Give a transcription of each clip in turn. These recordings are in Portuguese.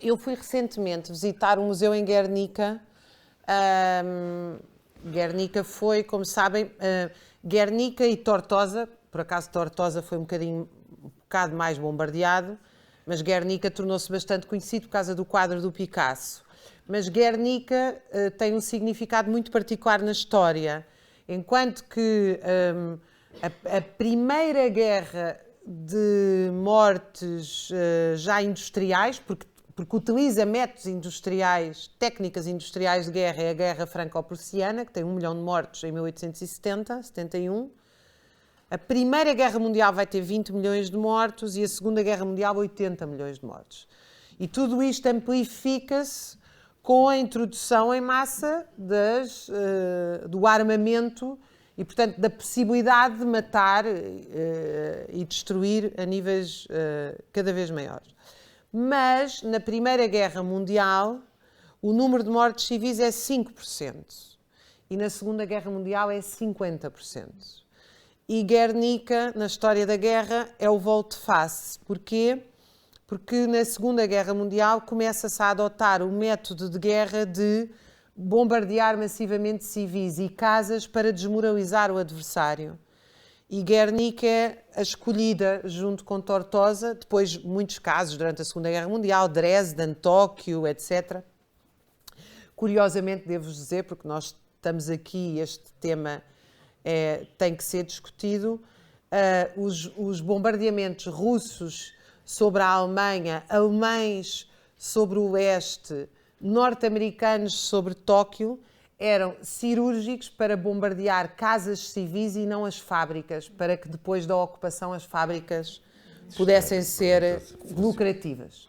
Eu fui recentemente visitar um museu em Guernica. Guernica foi, como sabem, Guernica e Tortosa. Por acaso Tortosa foi um bocado mais bombardeado, mas Guernica tornou-se bastante conhecido por causa do quadro do Picasso. Mas Guernica tem um significado muito particular na história, enquanto que a primeira guerra de mortes já industriais, porque utiliza métodos industriais, técnicas industriais de guerra, é a Guerra Franco-Prussiana, que tem 1 milhão de mortos em 1870, 71. A Primeira Guerra Mundial vai ter 20 milhões de mortos e a Segunda Guerra Mundial 80 milhões de mortos. E tudo isto amplifica-se com a introdução em massa do armamento e, portanto, da possibilidade de matar e destruir a níveis cada vez maiores. Mas, na Primeira Guerra Mundial, o número de mortes civis é 5%. E na Segunda Guerra Mundial é 50%. E Guernica, na história da guerra, é o volte-face. Porquê? Porque na Segunda Guerra Mundial começa-se a adotar o método de guerra de bombardear massivamente civis e casas para desmoralizar o adversário. E Guernica é a escolhida junto com Tortosa, depois muitos casos durante a Segunda Guerra Mundial, Dresden, Tóquio, etc. Curiosamente, devo-vos dizer, porque nós estamos aqui e este tema tem que ser discutido, os bombardeamentos russos sobre a Alemanha, alemães sobre o leste, norte-americanos sobre Tóquio, eram cirúrgicos para bombardear casas civis e não as fábricas, para que depois da ocupação as fábricas pudessem ser lucrativas.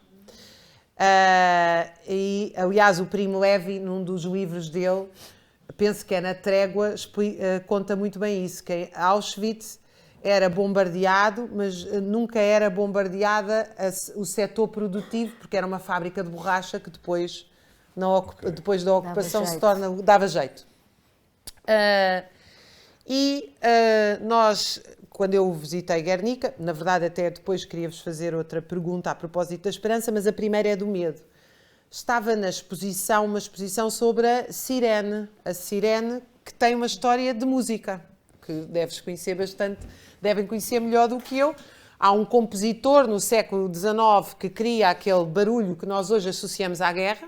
E, aliás, o Primo Levi, num dos livros dele, penso que é na Trégua, conta muito bem isso, que Auschwitz era bombardeado, mas nunca era bombardeada o setor produtivo, porque era uma fábrica de borracha que depois da ocupação dava jeito. Nós, quando eu visitei Guernica, na verdade até depois queria-vos fazer outra pergunta a propósito da esperança, mas a primeira é do medo. Estava na exposição, uma exposição sobre a Sirene, que tem uma história de música, que deves conhecer bastante, devem conhecer melhor do que eu. Há um compositor no século XIX que cria aquele barulho que nós hoje associamos à guerra,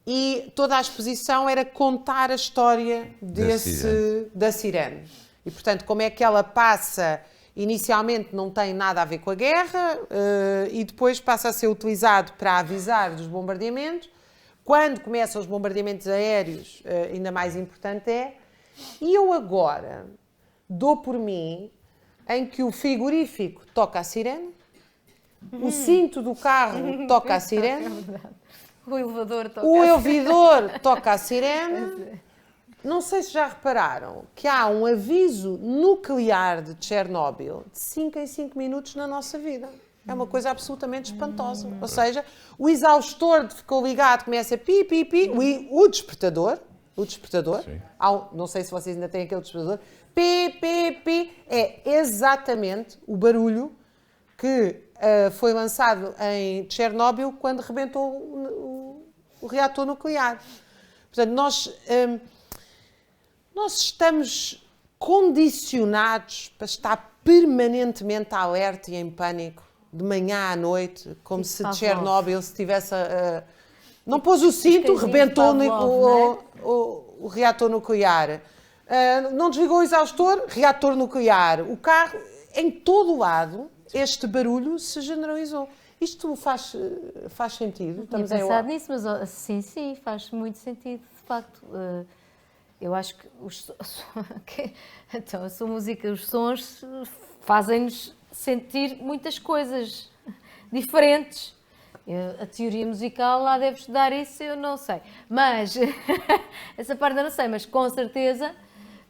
e toda a exposição era contar a história da Sirene. E, portanto, como é que ela passa, inicialmente não tem nada a ver com a guerra, e depois passa a ser utilizado para avisar dos bombardeamentos. Quando começam os bombardeamentos aéreos, ainda mais importante é. E eu agora dou por mim em que o frigorífico toca a sirene, o cinto do carro toca a sirene, o elevador toca a sirene. Não sei se já repararam que há um aviso nuclear de Chernobyl de 5 em 5 minutos na nossa vida. É uma coisa absolutamente espantosa. Ou seja, o exaustor ficou ligado, começa a pi, pi, pi, o despertador, não sei se vocês ainda têm aquele despertador, pi, pi, pi, é exatamente o barulho que foi lançado em Chernobyl quando rebentou o reator nuclear. Portanto, nós estamos condicionados para estar permanentemente alerta e em pânico, de manhã à noite, como se Chernobyl se tivesse não pôs o cinto, rebentou o reator nuclear. Não desligou o exaustor, reator nuclear. O carro, em todo o lado, este barulho se generalizou. Isto faz sentido? Estamos a pensar nisso, mas sim, faz muito sentido, de facto. Eu acho que então, a sua música, os sons fazem-nos sentir muitas coisas diferentes. A teoria musical lá deve estudar isso, eu não sei. Mas, essa parte eu não sei, mas com certeza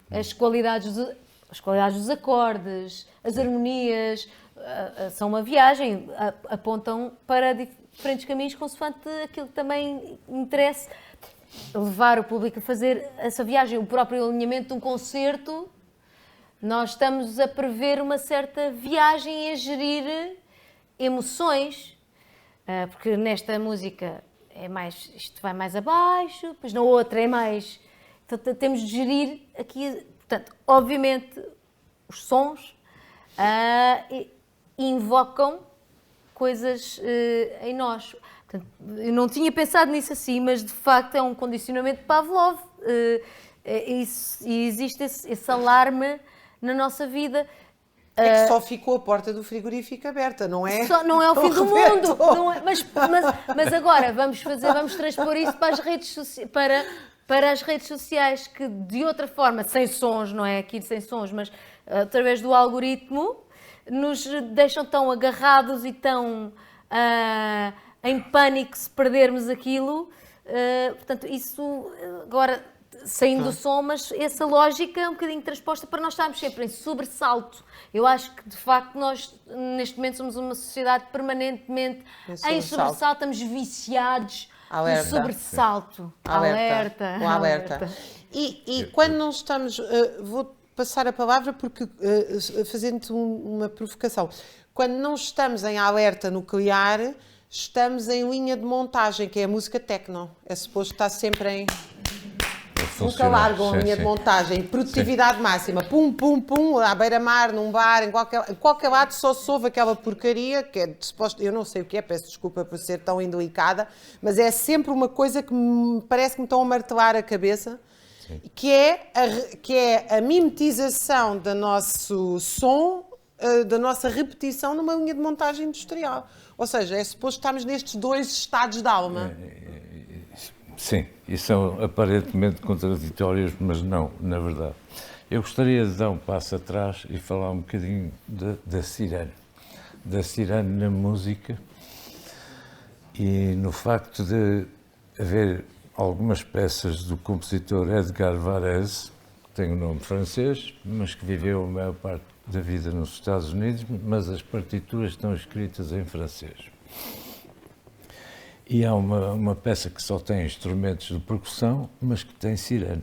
as qualidades dos acordes, as harmonias, são uma viagem, apontam para diferentes caminhos consoante aquilo que também interessa. Levar o público a fazer essa viagem, o próprio alinhamento de um concerto, nós estamos a prever uma certa viagem e a gerir emoções. Porque nesta música é mais, isto vai mais abaixo, depois na outra é mais... Então temos de gerir aqui, portanto, obviamente os sons invocam coisas em nós. Portanto, eu não tinha pensado nisso assim, mas de facto é um condicionamento de Pavlov. E existe esse alarme na nossa vida. É que só ficou a porta do frigorífico aberta, não é? Não é o fim do mundo. Não é, mas agora vamos transpor isso para as redes sociais, para as redes sociais, que de outra forma, sem sons, não é aqui sem sons, mas através do algoritmo, nos deixam tão agarrados e tão em pânico se perdermos aquilo. Portanto, isso agora, saindo do som, mas essa lógica é um bocadinho transposta para nós estarmos sempre em sobressalto. Eu acho que, de facto, nós, neste momento, somos uma sociedade permanentemente em sobressalto, estamos viciados no sobressalto. Alerta. E quando não estamos... vou passar a palavra porque, fazendo-te uma provocação, quando não estamos em alerta nuclear, estamos em linha de montagem, que é a música techno. É suposto estar sempre em... Nunca largam a linha de montagem, produtividade máxima, pum, pum, pum, à beira-mar, num bar, em qualquer lado só se ouve aquela porcaria, que é suposto, eu não sei o que é, peço desculpa por ser tão indelicada, mas é sempre uma coisa que parece que me estão a martelar a cabeça, que é a mimetização do nosso som, da nossa repetição numa linha de montagem industrial. Ou seja, é suposto estarmos nestes dois estados de alma. Sim, e são aparentemente contraditórios, mas não, na verdade. Eu gostaria de dar um passo atrás e falar um bocadinho da Cirane. Da Cirane na música e no facto de haver algumas peças do compositor Edgar Varese, que tem um nome francês, mas que viveu a maior parte da vida nos Estados Unidos, mas as partituras estão escritas em francês. E há uma peça que só tem instrumentos de percussão, mas que tem sirene.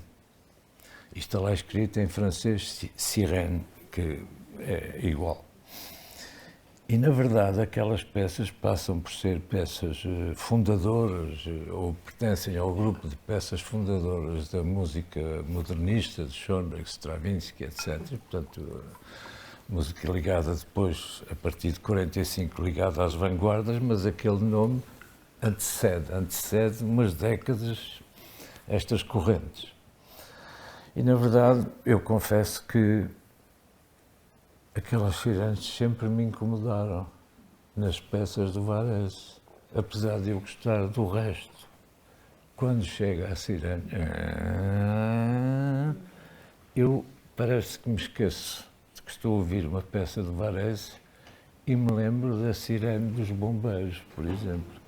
E está lá escrito em francês sirene, que é igual. E, na verdade, aquelas peças passam por ser peças fundadoras, ou pertencem ao grupo de peças fundadoras da música modernista, de Schoenberg, Stravinsky, etc. E, portanto, música ligada depois, a partir de 45, ligada às vanguardas, mas aquele nome antecede umas décadas estas correntes. E, na verdade, eu confesso que aquelas sirenes sempre me incomodaram nas peças do Varese, apesar de eu gostar do resto. Quando chega a sirene, eu parece que me esqueço de que estou a ouvir uma peça do Varese e me lembro da sirene dos bombeiros, por exemplo.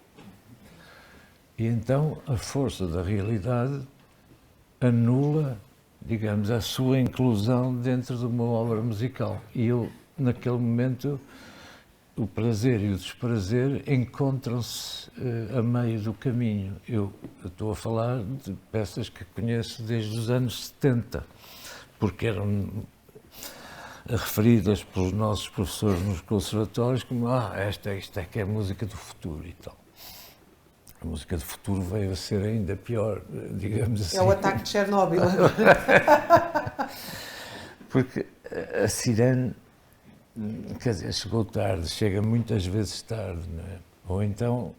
E então a força da realidade anula, digamos, a sua inclusão dentro de uma obra musical. E eu, naquele momento, o prazer e o desprazer encontram-se a meio do caminho. Eu estou a falar de peças que conheço desde os anos 70, porque eram referidas pelos nossos professores nos conservatórios como isto é que é a música do futuro e tal. A música do futuro veio a ser ainda pior, digamos assim. É o ataque de Chernobyl. Porque a sirene, quer dizer, chegou tarde, chega muitas vezes tarde, não é? Ou então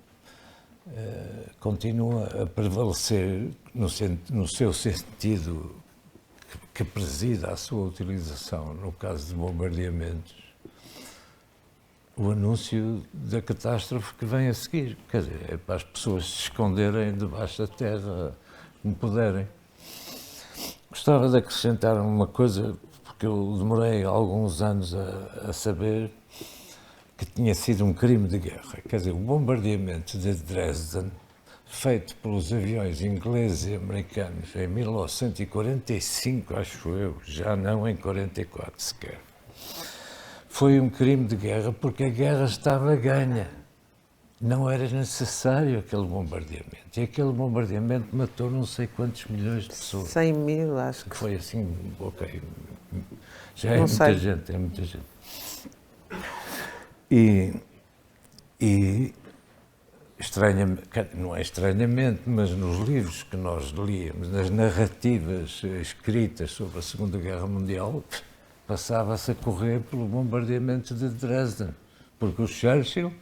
continua a prevalecer no seu sentido que presida a sua utilização, no caso de bombardeamentos, o anúncio da catástrofe que vem a seguir. Quer dizer, é para as pessoas se esconderem debaixo da terra como puderem. Gostava de acrescentar uma coisa, porque eu demorei alguns anos a saber que tinha sido um crime de guerra. Quer dizer, o bombardeamento de Dresden, feito pelos aviões ingleses e americanos em 1945, acho eu, já não em 44 sequer. Foi um crime de guerra porque a guerra estava ganha. Não era necessário aquele bombardeamento. E aquele bombardeamento matou não sei quantos milhões de pessoas. 100 mil, acho que foi assim, ok. Já é muita gente, é muita gente. E estranhamente, não é estranhamente, mas nos livros que nós líamos, nas narrativas escritas sobre a Segunda Guerra Mundial, passava-se a correr pelo bombardeamento de Dresden, porque o Churchill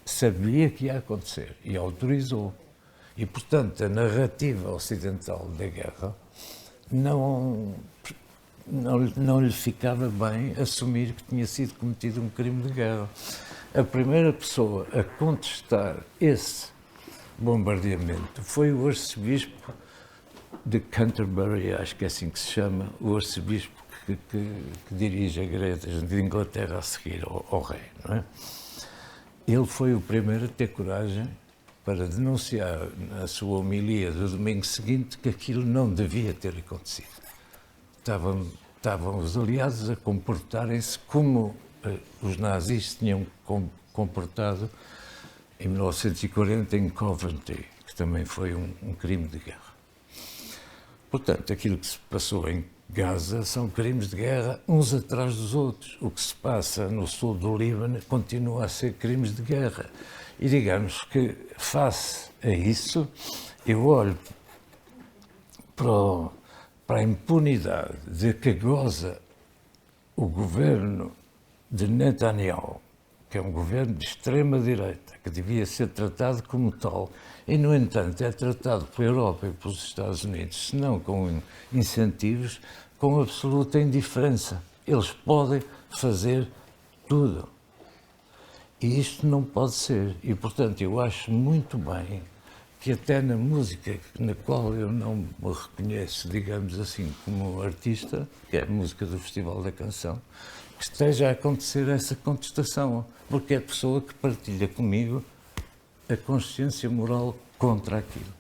sabia que ia acontecer e autorizou. E, portanto, a narrativa ocidental da guerra não lhe ficava bem assumir que tinha sido cometido um crime de guerra. A primeira pessoa a contestar esse bombardeamento foi o arcebispo de Canterbury, acho que é assim que se chama, o arcebispo que dirige a igreja de Inglaterra a seguir ao rei, não é? Ele foi o primeiro a ter coragem para denunciar na sua homilia do domingo seguinte que aquilo não devia ter acontecido. Estavam os aliados a comportarem-se como os nazis tinham comportado em 1940 em Coventry, que também foi um crime de guerra. Portanto, aquilo que se passou em Gaza são crimes de guerra uns atrás dos outros. O que se passa no sul do Líbano continua a ser crimes de guerra. E digamos que, face a isso, eu olho para a impunidade de que goza o governo de Netanyahu, que é um governo de extrema-direita, que devia ser tratado como tal, e, no entanto, é tratado pela Europa e pelos Estados Unidos, se não com incentivos, com absoluta indiferença. Eles podem fazer tudo. E isto não pode ser. E, portanto, eu acho muito bem que até na música, na qual eu não me reconheço, digamos assim, como artista, que é a música do Festival da Canção, que esteja a acontecer essa contestação, porque é a pessoa que partilha comigo a consciência moral contra aquilo.